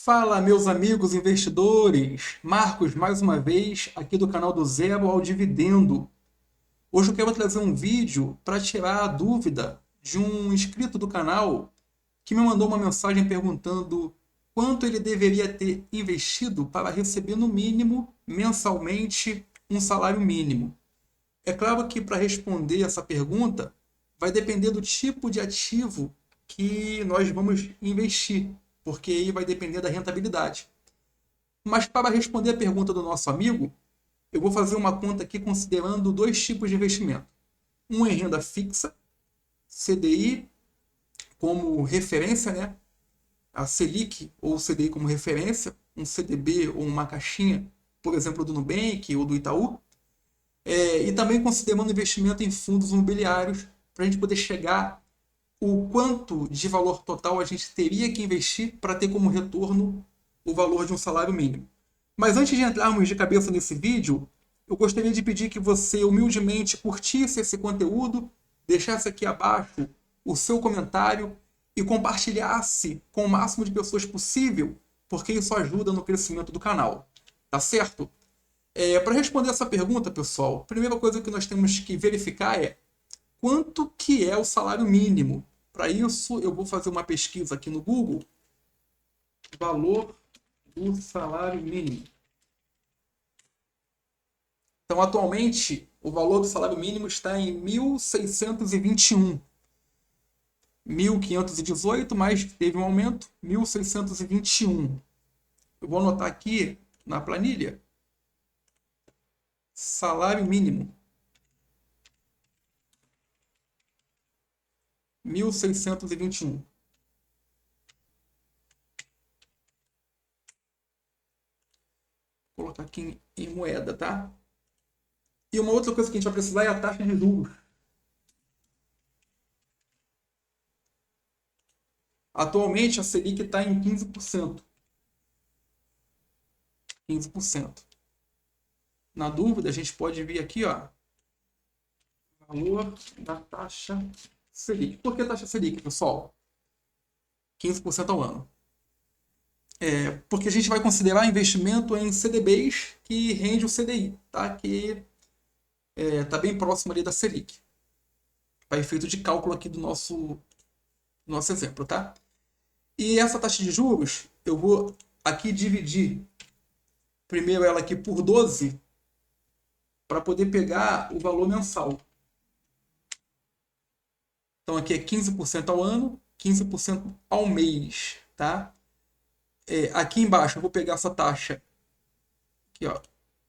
Fala, meus amigos investidores! Marcos, mais uma vez, aqui do canal do Zero ao Dividendo. Hoje eu quero trazer um vídeo para tirar a dúvida de um inscrito do canal que me mandou uma mensagem perguntando quanto ele deveria ter investido para receber no mínimo, mensalmente, um salário mínimo. É claro que para responder essa pergunta vai depender do tipo de ativo que nós vamos investir, porque aí vai depender da rentabilidade. Mas para responder a pergunta do nosso amigo, eu vou fazer uma conta aqui considerando dois tipos de investimento. Um em renda fixa, CDI como referência, né? A Selic ou CDI como referência, um CDB ou uma caixinha, por exemplo, do Nubank ou do Itaú. E também considerando investimento em fundos imobiliários, para a gente poder chegar o quanto de valor total a gente teria que investir para ter como retorno o valor de um salário mínimo. Mas antes de entrarmos de cabeça nesse vídeo, eu gostaria de pedir que você humildemente curtisse esse conteúdo, deixasse aqui abaixo o seu comentário e compartilhasse com o máximo de pessoas possível, porque isso ajuda no crescimento do canal. Tá certo? Para responder essa pergunta, pessoal, a primeira coisa que nós temos que verificar é quanto que é o salário mínimo. Para isso, eu vou fazer uma pesquisa aqui no Google, valor do salário mínimo. Então, atualmente, o valor do salário mínimo está em 1.621. 1.518, mas teve um aumento, 1.621. Eu vou anotar aqui na planilha, salário mínimo. 1.621. Vou colocar aqui em moeda, tá? E uma outra coisa que a gente vai precisar é a taxa de juros. Atualmente a Selic está em 15%. 15%. Na dúvida, a gente pode vir aqui, ó, valor da taxa Selic. Por que taxa Selic, pessoal? 15% ao ano. Porque a gente vai considerar investimento em CDBs que rende o CDI, tá? Que está bem próximo ali da Selic. Para efeito de cálculo aqui do nosso exemplo, tá? E essa taxa de juros, eu vou aqui dividir primeiro ela aqui por 12 para poder pegar o valor mensal. Então aqui é 15% ao ano, 15% ao mês, tá? Aqui embaixo eu vou pegar essa taxa, aqui, ó,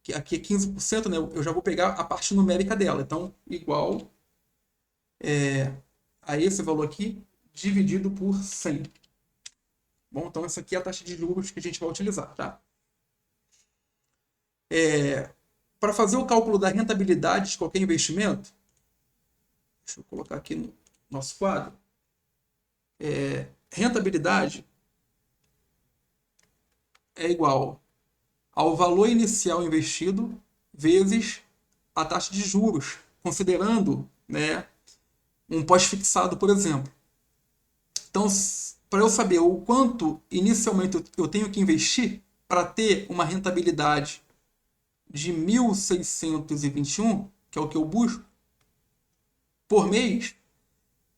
que aqui é 15%, né? Eu já vou pegar a parte numérica dela. Então, igual a esse valor aqui, dividido por 100. Bom, então essa aqui é a taxa de juros que a gente vai utilizar, tá? Para fazer o cálculo da rentabilidade de qualquer investimento, deixa eu colocar aqui no nosso quadro, rentabilidade é igual ao valor inicial investido vezes a taxa de juros, considerando, né, um pós-fixado, por exemplo. Então, para eu saber o quanto inicialmente eu tenho que investir para ter uma rentabilidade de 1.621, que é o que eu busco, por mês,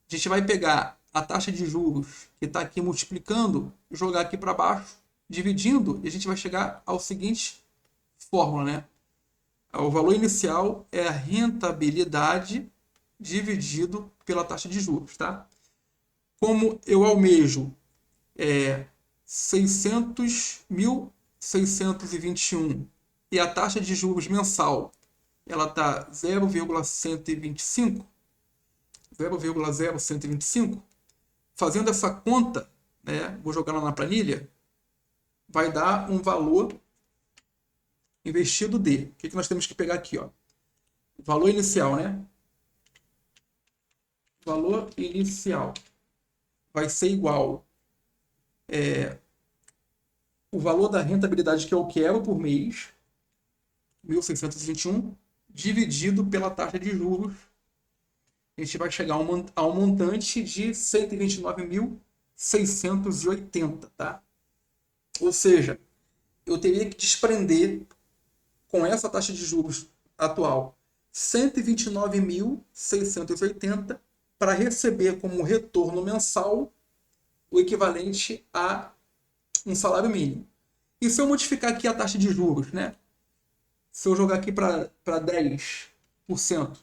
a gente vai pegar a taxa de juros que está aqui multiplicando, jogar aqui para baixo, dividindo, e a gente vai chegar ao seguinte fórmula, né? O valor inicial é a rentabilidade dividido pela taxa de juros, tá? Como eu almejo 600.621 e a taxa de juros mensal ela está 0,125, 0,0125, fazendo essa conta, né, vou jogar lá na planilha, vai dar um valor investido de. O que nós temos que pegar aqui? Ó? Valor inicial, né? Valor inicial vai ser igual o valor da rentabilidade que eu quero por mês, 1.621, dividido pela taxa de juros, a gente vai chegar a um montante de 129.680, tá? Ou seja, eu teria que desprender, com essa taxa de juros atual, 129.680 para receber como retorno mensal o equivalente a um salário mínimo. E se eu modificar aqui a taxa de juros, né? Se eu jogar aqui para 10%,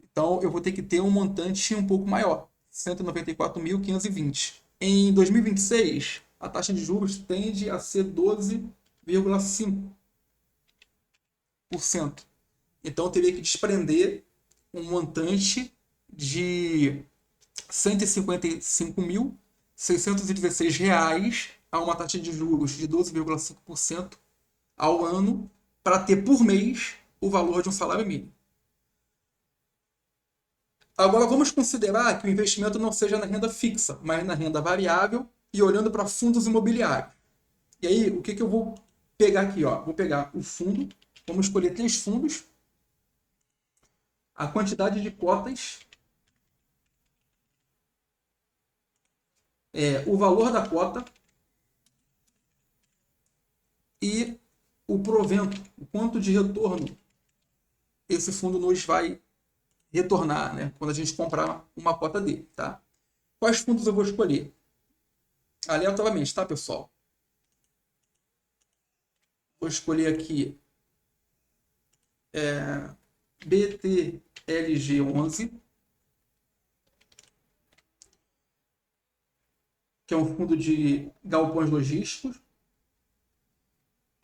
então eu vou ter que ter um montante um pouco maior, 194.520. Em 2026, a taxa de juros tende a ser 12,5%. Então eu teria que desprender um montante de 155.616 reais a uma taxa de juros de 12,5% ao ano para ter por mês o valor de um salário mínimo. Agora vamos considerar que o investimento não seja na renda fixa, mas na renda variável e olhando para fundos imobiliários. E aí, o que eu vou pegar aqui? Ó? Vou pegar o fundo, vamos escolher 3 fundos, a quantidade de cotas, o valor da cota e o provento, o quanto de retorno esse fundo nos vai retornar, né, quando a gente comprar uma cota dele, tá? Quais fundos eu vou escolher? Aleatoriamente, tá, pessoal? Vou escolher aqui BTLG11, que é um fundo de galpões logísticos,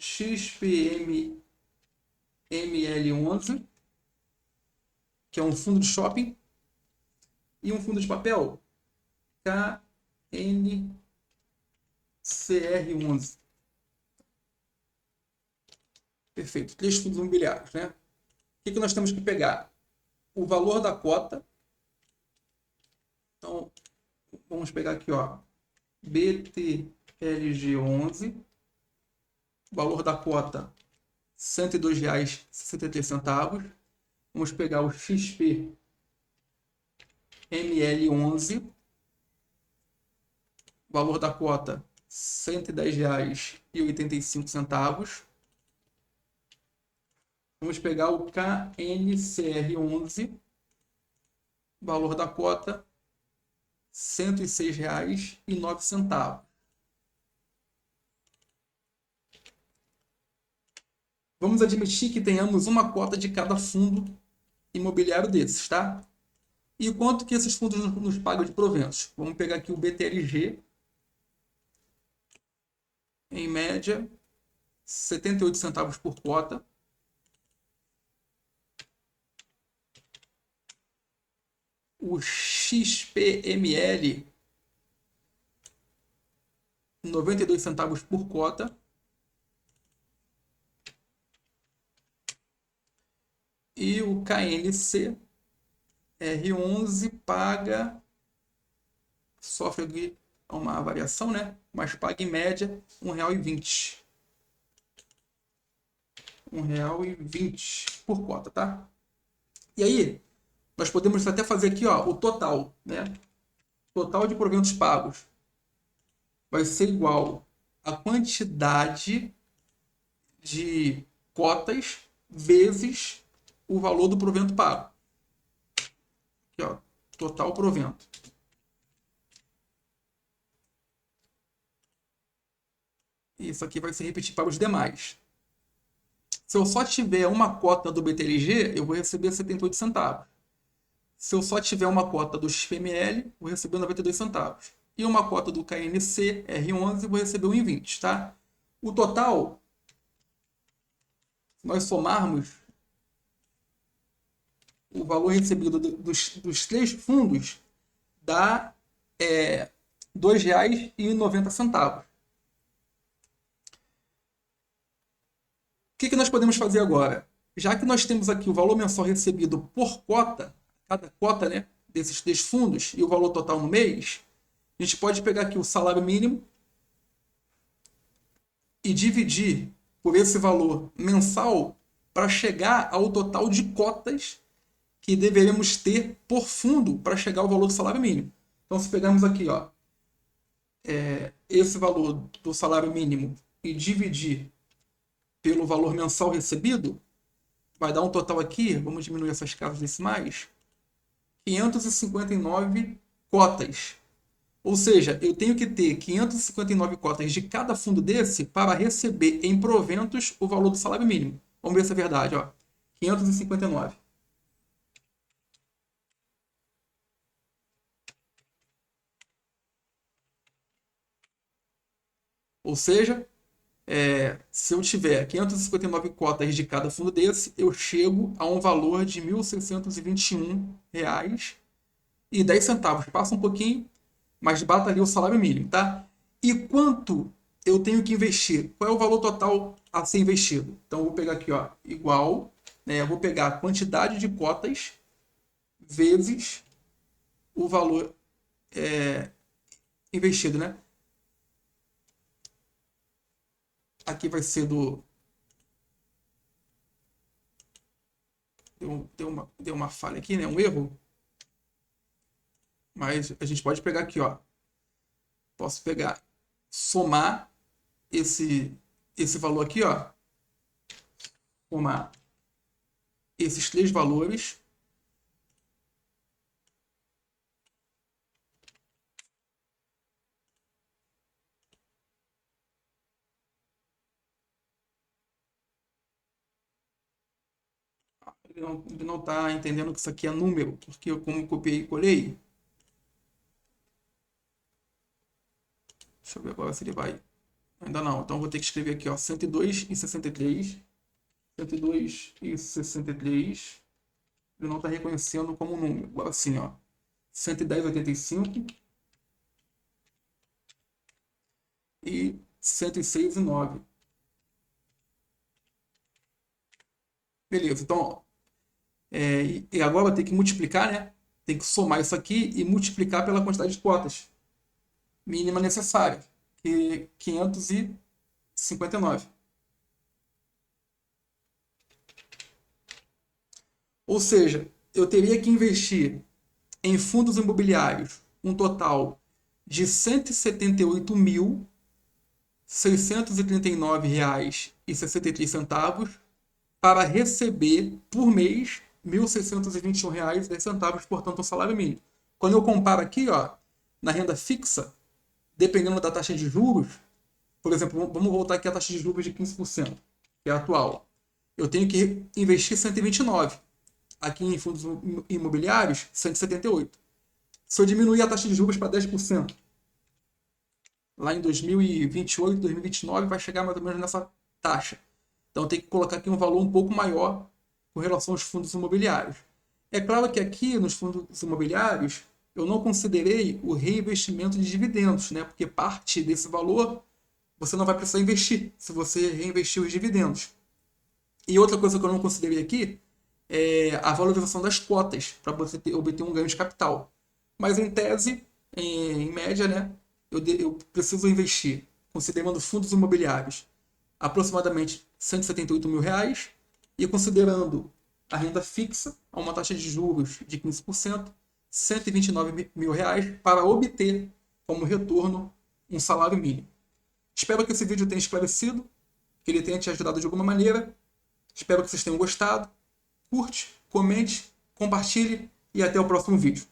XPML11, que é um fundo de shopping, e um fundo de papel, KNCR11. Perfeito. 3 fundos imobiliários, né? O que nós temos que pegar? O valor da cota. Então, vamos pegar aqui, ó, BTLG11, valor da cota R$ 102,63. Vamos pegar o XPML11, valor da cota R$ 110,85. Vamos pegar o KNCR11, valor da cota R$ 106,09. Vamos admitir que tenhamos uma cota de cada fundo imobiliário desses, tá? E quanto que esses fundos nos pagam de proventos? Vamos pegar aqui o BTLG, em média, 78 centavos por cota. O XPML, 92 centavos por cota. E o KNC R11 sofre aqui uma variação, né? Mas paga em média R$ 1,20. R$ 1,20 por cota, tá? E aí, nós podemos até fazer aqui, ó, o total, né? Total de proventos pagos vai ser igual à quantidade de cotas vezes o valor do provento pago. Aqui, ó, total provento. Isso aqui vai se repetir para os demais. Se eu só tiver uma cota do BTLG, eu vou receber 78 centavos. Se eu só tiver uma cota do XPML, vou receber 92 centavos. E uma cota do KNC R11, vou receber 1,20, tá? O total, se nós somarmos o valor recebido dos 3 fundos, dá R$ 2,90. O que nós podemos fazer agora? Já que nós temos aqui o valor mensal recebido por cota, cada cota, né, desses 3 fundos, e o valor total no mês, a gente pode pegar aqui o salário mínimo e dividir por esse valor mensal para chegar ao total de cotas que deveremos ter por fundo para chegar ao valor do salário mínimo. Então, se pegarmos aqui, ó, esse valor do salário mínimo e dividir pelo valor mensal recebido, vai dar um total aqui, vamos diminuir essas casas decimais, 559 cotas. Ou seja, eu tenho que ter 559 cotas de cada fundo desse para receber em proventos o valor do salário mínimo. Vamos ver se é verdade, ó. 559. Ou seja, se eu tiver 559 cotas de cada fundo desse, eu chego a um valor de R$ 1.621,10. Passa um pouquinho, mas bata ali o salário mínimo, tá? E quanto eu tenho que investir? Qual é o valor total a ser investido? Então, eu vou pegar aqui, ó, igual, né? Eu vou pegar a quantidade de cotas vezes o valor investido, né? Aqui vai ser do... Deu uma falha aqui, né? Um erro. Mas a gente pode pegar aqui, ó. Posso pegar, somar esse valor aqui, ó. Somar esses três valores. Ele não está entendendo que isso aqui é número, porque eu, como copiei e colei. Deixa eu ver agora se ele vai. Ainda não. Então eu vou ter que escrever aqui, ó, 102,63. 102,63. Ele não está reconhecendo como número. Agora sim, ó. 110,85 e 106,9. Beleza, então, e agora vai ter que multiplicar, né? Tem que somar isso aqui e multiplicar pela quantidade de cotas mínima necessária, que é 559. Ou seja, eu teria que investir em fundos imobiliários um total de R$ 178.639,63 para receber por mês R$ 1.621,10, portanto, o salário mínimo. Quando eu comparo aqui, ó, na renda fixa, dependendo da taxa de juros, por exemplo, vamos voltar aqui à taxa de juros de 15%, que é a atual. Eu tenho que investir 129. Aqui em fundos imobiliários, 178. Se eu diminuir a taxa de juros para 10%, lá em 2028, 2029, vai chegar mais ou menos nessa taxa. Então tem que colocar aqui um valor um pouco maior com relação aos fundos imobiliários. É claro que aqui nos fundos imobiliários eu não considerei o reinvestimento de dividendos, né? Porque parte desse valor você não vai precisar investir se você reinvestir os dividendos. E outra coisa que eu não considerei aqui é a valorização das cotas para você obter um ganho de capital. Mas em tese, em média, né, eu preciso investir, considerando fundos imobiliários, aproximadamente R$ 178.000 e considerando a renda fixa a uma taxa de juros de 15%, R$ 129.000 para obter como retorno um salário mínimo. Espero que esse vídeo tenha esclarecido, que ele tenha te ajudado de alguma maneira. Espero que vocês tenham gostado. Curte, comente, compartilhe e até o próximo vídeo.